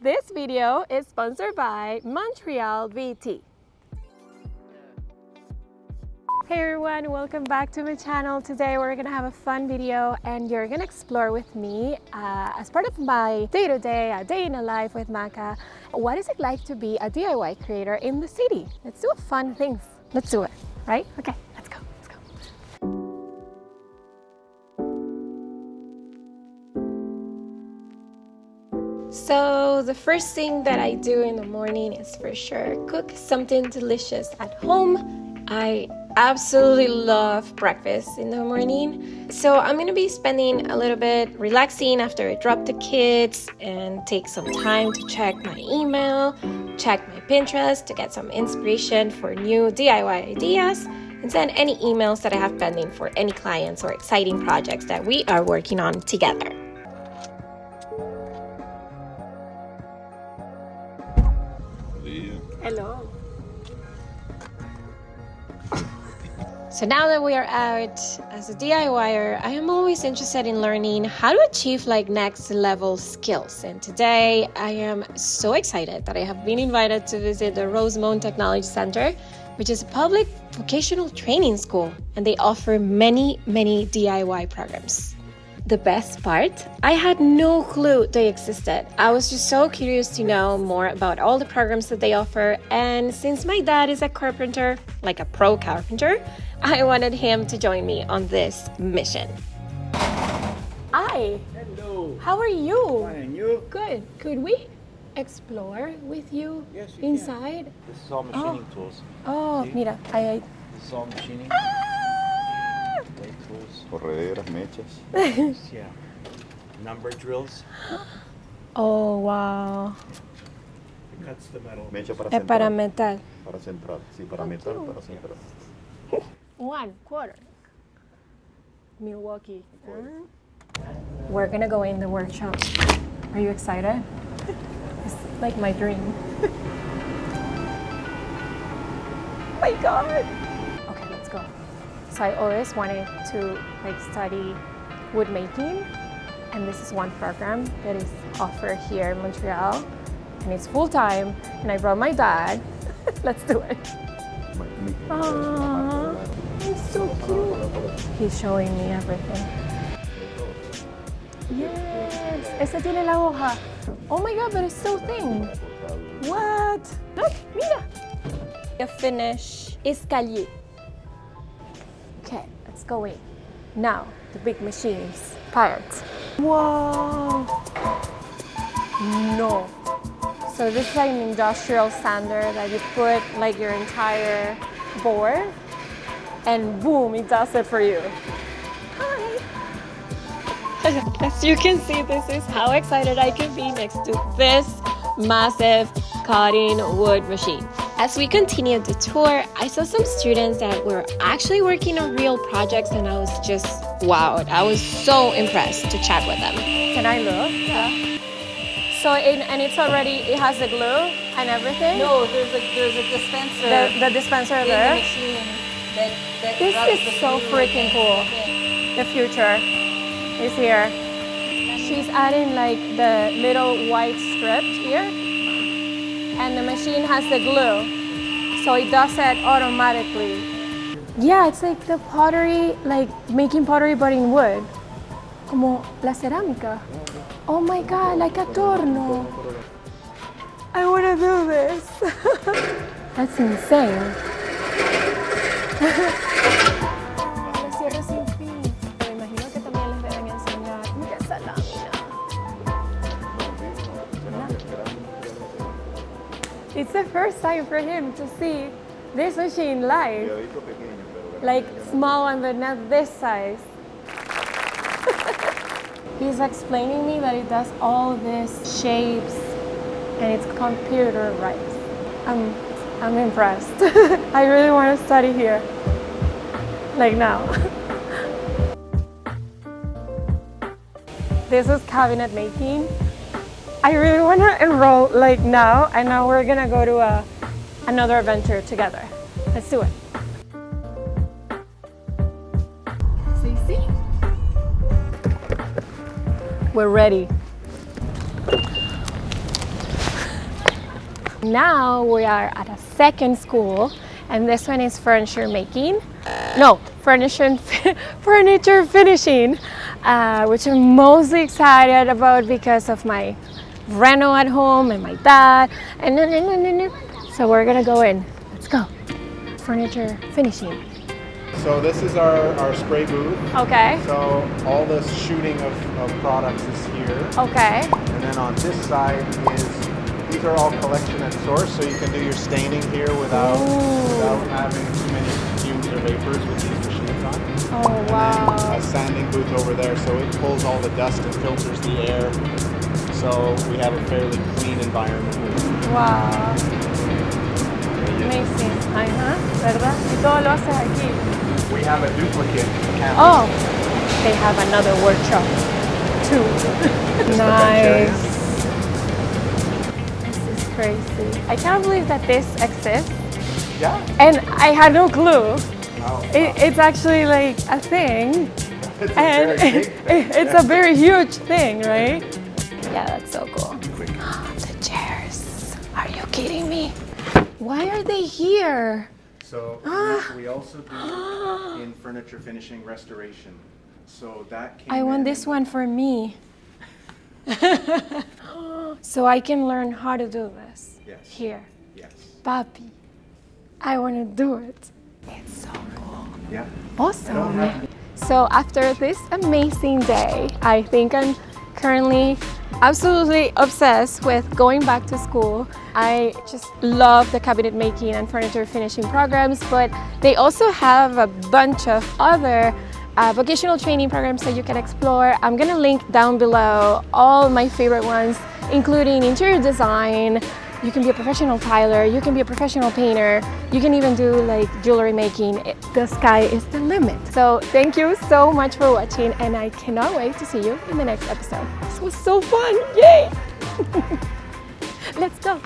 This video is sponsored by MTL VT. Hey everyone, welcome back to my channel. Today we're gonna have a fun video and you're gonna explore with me as part of my day-to-day, a day in a life with Maca. What is it like to be a DIY creator in the city? Let's do fun things. Let's do it, right? Okay, let's go, let's go. So the first thing that I do in the morning is for sure cook something delicious at home. I absolutely love breakfast in the morning. So I'm gonna be spending a little bit relaxing after I drop the kids and take some time to check my email, check my Pinterest to get some inspiration for new DIY ideas, and send any emails that I have pending for any clients or exciting projects that we are working on together. Hello. So now that we are out as a DIYer, I am always interested in learning how to achieve next level skills. And today I am so excited that I have been invited to visit the Rosemont Technology Center, which is a public vocational training school, and they offer many DIY programs. The best part, I had no clue they existed. I was just so curious to know more about all the programs that they offer, and since my dad is a carpenter, like a pro carpenter, I wanted him to join me on this mission. Hi. Hello. How are you? Fine, and you? Good. Could we explore with you inside? This is all machining tools. Oh, See? mira, This is all machining. Blade tools. 𝘬𝘳𝘢𝘯𝘵, mechas. Yeah. Number drills. Oh, wow. It cuts the metal. Mecha para Es central. para metal. Para central. Sí, para metal, para central. 1/4. Milwaukee. We're gonna go in the workshop. Are you excited? It's like my dream. Oh my God. Okay, let's go. So I always wanted to study wood making, and this is one program that is offered here in Montreal, and it's full time. And I brought my dad. Let's do it. Aww, he's so cute. He's showing me everything. Yes, ese tiene la hoja. Oh my God, but it's so thin. What? Look, mira. A finish escalier. Okay, let's go in. Now, the big machines part. Whoa. No. So this is an industrial sander that you put your entire board, and boom, it does it for you. Hi. As you can see, this is how excited I can be next to this massive cutting wood machine. As we continued the tour, I saw some students that were actually working on real projects, and I was just wowed. I was so impressed to chat with them. Can I look? Yeah. So and it's already, it has the glue and everything? No, there's a dispenser. The dispenser in there? the machine that This rubs is the so glue freaking against cool. the thing. The future is here. She's adding the little white strip here, and the machine has the glue, so it does it automatically. Yeah, it's like the pottery, making pottery but in wood. Como la cerámica. Oh my God, like a torno. I want to do this. That's insane. Me imagino que también les deben enseñar. Mira esa lámina. It's the first time for him to see this machine live. Small one, but not this size. He's explaining me that it does all these shapes and it's computerized. I'm impressed. I really want to study here. Now. This is cabinet making. I really want to enroll now, and now we're gonna go to another adventure together. Let's do it. See? We're ready. Now we are at a second school, and this one is furniture making. No, furniture finishing, which I'm mostly excited about because of my reno at home and my dad. So we're gonna go in. Let's go. Furniture finishing. So this is our spray booth. Okay. So all the shooting of products is here. Okay. And then on this side these are all collection at source, so you can do your staining here without having too many fumes or vapors with these machines on. Oh, wow. And then a sanding booth over there, so it pulls all the dust and filters the air. So we have a fairly clean environment. Wow. Amazing. ¿Verdad? Y todo lo haces aquí. We have a duplicate campus. Oh, they have another workshop too. Nice. This is crazy. I can't believe that this exists. Yeah. And I had no clue. Oh, It's actually like a thing. It's a And very big thing. it's a very huge thing, right? Yeah, that's so cool. The chairs. Are you kidding me? Why are they here? So we also do in furniture finishing restoration. So that came I want this one for me. So I can learn how to do this. Yes. Here. Yes. Papi, I want to do it. It's so cool. Yeah. Awesome. So after this amazing day, I think I'm currently absolutely obsessed with going back to school. I just love the cabinet making and furniture finishing programs, but they also have a bunch of other vocational training programs that you can explore. I'm gonna link down below all my favorite ones, including interior design. You can be a professional tiler, you can be a professional painter, you can even do like jewelry making. The sky is the limit. So thank you so much for watching, and I cannot wait to see you in the next episode. This was so fun, yay! Let's go.